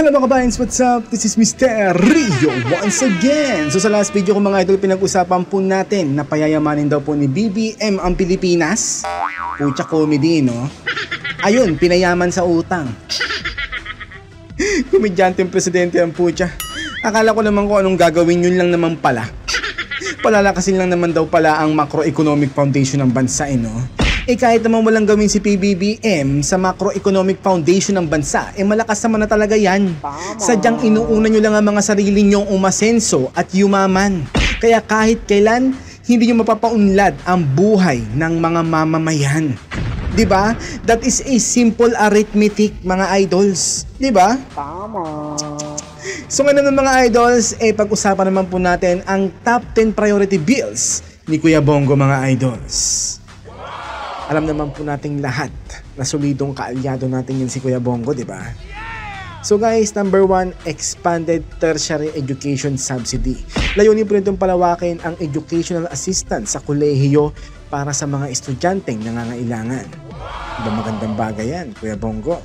Hello mga kabayans, what's up? This is Mr. Rio once again. So sa last video ko mga idol, pinag-usapan po natin na payayamanin daw po ni BBM ang Pilipinas. Pucha comedy, no? Ayun, pinayaman sa utang. Komedyante yung presidente ang pucha. Akala ko naman kung anong gagawin, yun lang naman pala. Palalakasin lang naman daw pala ang macroeconomic foundation ng bansa, no? Kahit naman walang gawin si PBBM sa macroeconomic foundation ng bansa, malakas naman na talaga yan. Sadyang inuuna nyo lang ang mga sarili nyong umasenso at yumaman. Kaya kahit kailan, hindi nyo mapapaunlad ang buhay ng mga mamamayan. Diba? That is a simple arithmetic, mga idols. Diba? Tama. So ngayon ng mga idols, pag-usapan naman po natin ang top 10 priority bills ni Kuya Bongo, mga idols. Alam naman po nating lahat na solidong kaalyado natin yan si Kuya Bongo, di ba? So guys, number 1, expanded tertiary education subsidy. Layunin po nitong palawakin ang educational assistance sa kolehiyo para sa mga estudyanteng nangangailangan. Diba magandang bagay yan, Kuya Bongo?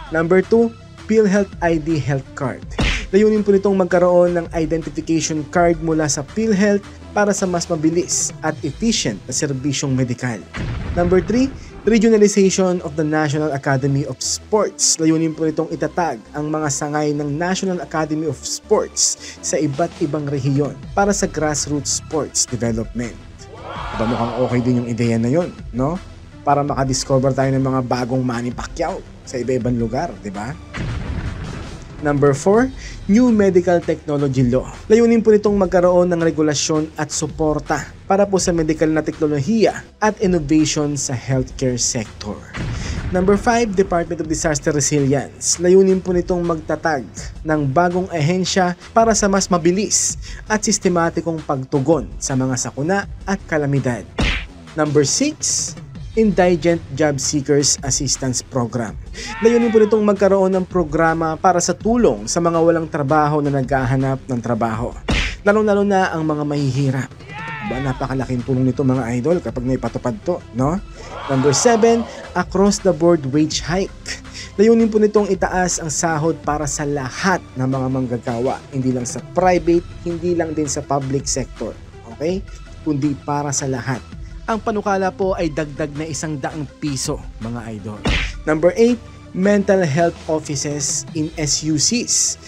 Number 2, PhilHealth ID Health Card. Layunin po nitong magkaroon ng identification card mula sa PhilHealth para sa mas mabilis at efficient na serbisyong medikal. Number 3, regionalization of the National Academy of Sports. Layunin po nitong itatag ang mga sangay ng National Academy of Sports sa iba't ibang rehiyon para sa grassroots sports development. Diba mukhang okay din yung ideya na yun, no? Para makadiscover tayo ng mga bagong Manny Pacquiao sa iba-ibang lugar, di ba? Number 4, New Medical Technology Law. Layunin po nitong magkaroon ng regulasyon at suporta para po sa medical na teknolohiya at innovation sa healthcare sector. Number 5, Department of Disaster Resilience. Layunin po nitong magtatag ng bagong ahensya para sa mas mabilis at sistematikong pagtugon sa mga sakuna at kalamidad. Number 6, Indigent Job Seekers Assistance Program. Layunin po nitong magkaroon ng programa para sa tulong sa mga walang trabaho na naghahanap ng trabaho. Lalo-lalo na ang mga mahihirap. Napakalaking tulong nito mga idol kapag naipatupad to, no? Number 7, across the board wage hike. Layunin po nitong itaas ang sahod para sa lahat ng mga manggagawa, hindi lang sa private, hindi lang din sa public sector, okay? Kundi para sa lahat. Ang panukala po ay dagdag na 100 piso, mga idol. Number 8, mental health offices in SUCs.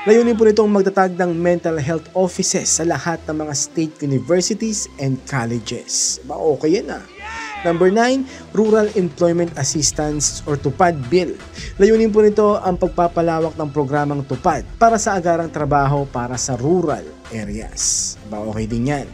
Layunin po nitong magtatag ng mental health offices sa lahat ng mga state universities and colleges. Okay yan ah. Number 9, Rural Employment Assistance or TUPAD Bill. Layunin po nito ang pagpapalawak ng programang TUPAD para sa agarang trabaho para sa rural areas. Okay din yan.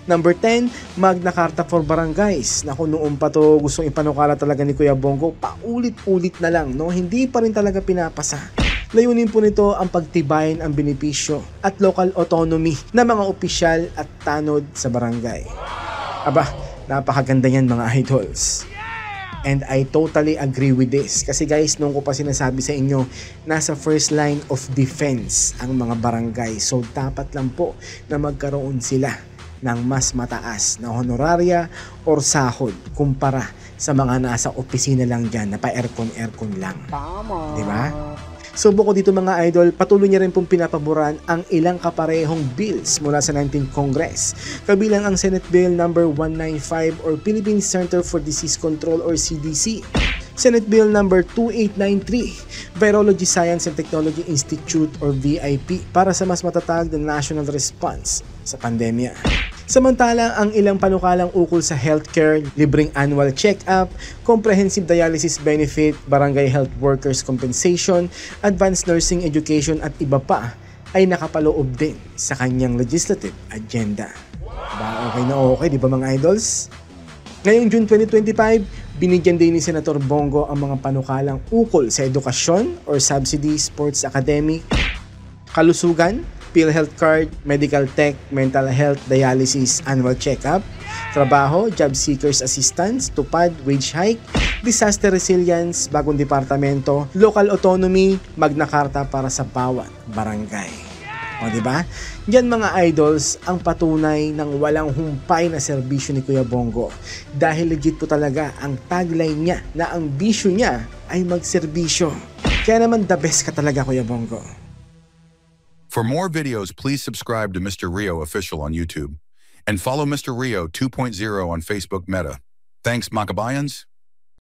Number 10, Magna Carta for Barangays. Naku, noon pa to gustong ipanukala talaga ni Kuya Bongo, paulit-ulit na lang, no? Hindi pa rin talaga pinapasa. Layunin po nito ang pagtibayin ang benepisyo at local autonomy ng mga opisyal at tanod sa barangay. Aba, napakaganda yan mga idols. And I totally agree with this. Kasi guys, nung ko pa sinasabi sa inyo, nasa first line of defense ang mga barangay. So dapat lang po na magkaroon sila ng mas mataas na honoraria or sahod kumpara sa mga nasa opisina lang dyan na pa-aircon lang. Tama. Diba? So bukod dito mga idol, patuloy niya rin pong pinapaboran ang ilang kaparehong bills mula sa 19th Congress. Kabilang ang Senate Bill number 195 or Philippine Center for Disease Control or CDC. Senate Bill number 2893, Virology Science and Technology Institute or VIP para sa mas matatag na national response sa pandemya. Samantala, ang ilang panukalang ukol sa healthcare, libreng annual check-up, comprehensive dialysis benefit, barangay health workers compensation, advanced nursing education at iba pa ay nakapaloob din sa kanyang legislative agenda. Okay na okay, di ba mga idols? Ngayong June 2025, binigyan din ni Senator Bongo ang mga panukalang ukol sa edukasyon or subsidy, sports academic, kalusugan, PhilHealth Card, Medical Tech, Mental Health, Dialysis, Annual Checkup, Trabaho, Job Seekers Assistance, TUPAD, Wage Hike, Disaster Resilience, Bagong Departamento, Local Autonomy, Magna Carta para sa bawat barangay. O diba? Yan mga idols ang patunay ng walang humpay na serbisyo ni Kuya Bongo. Dahil legit po talaga ang tagline niya na ang bisyo niya ay magserbisyo. Kaya naman the best ka talaga, Kuya Bongo. For more videos, please subscribe to Mr. Rio Official on YouTube and follow Mr. Rio 2.0 on Facebook Meta. Thanks, Makabayans.